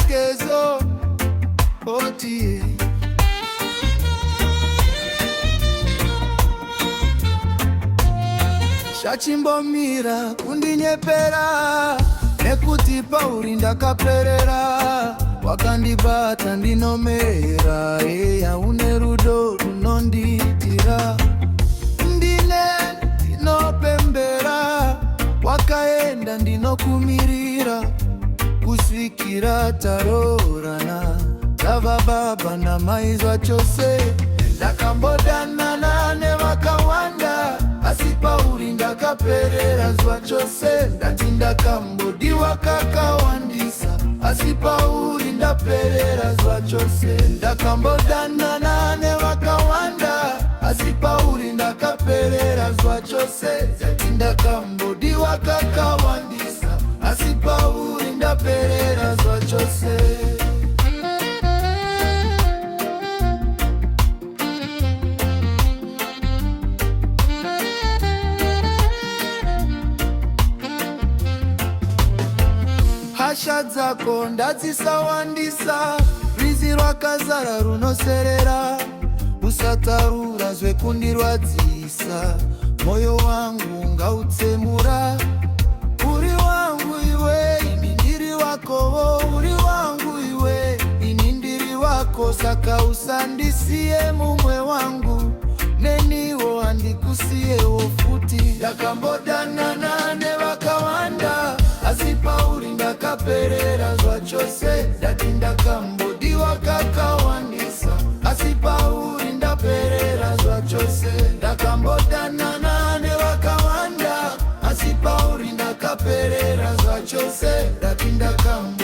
skezo otie shachimbomira kundinyepera nekutipa uri ndakaperera wakandibata ndinomera eya une rudo runonditira ndinopembera wakaenda ndinokumirira kusvikira tarorana tava baba na mai zvachose ndakambodanana nevakawanda asi pauri ndakaperera zuva chose ndati ndakambodiwa kakawandisa asi pauri ndaperera zuva chose ndakambodanana nevakawanda asi pauri ndakaperera zuva chose ndati ndakambodiwa kakawandisa asi pauri ndaperera zuva chose. Hasha dzako ndadzisawandisa rwizi rwakazara runoserera usatarura zvekundirwadzisa moyo wangu ngautsemura uri wangu iwe ini ndiri wakovo uri wangu iwe ini ndiri wako saka usandisiye mumwe wangu neniwo handikusiyewo futi ndakambodanana nevakawanda asi pauri ndakaperera zuva chose ndati ndakambodiwa kakawandisa asi pauri ndaperera zuva chose ndakambodanana nevakawanda asi pauri ndakaperera zuva chose ndati ndakambodiwa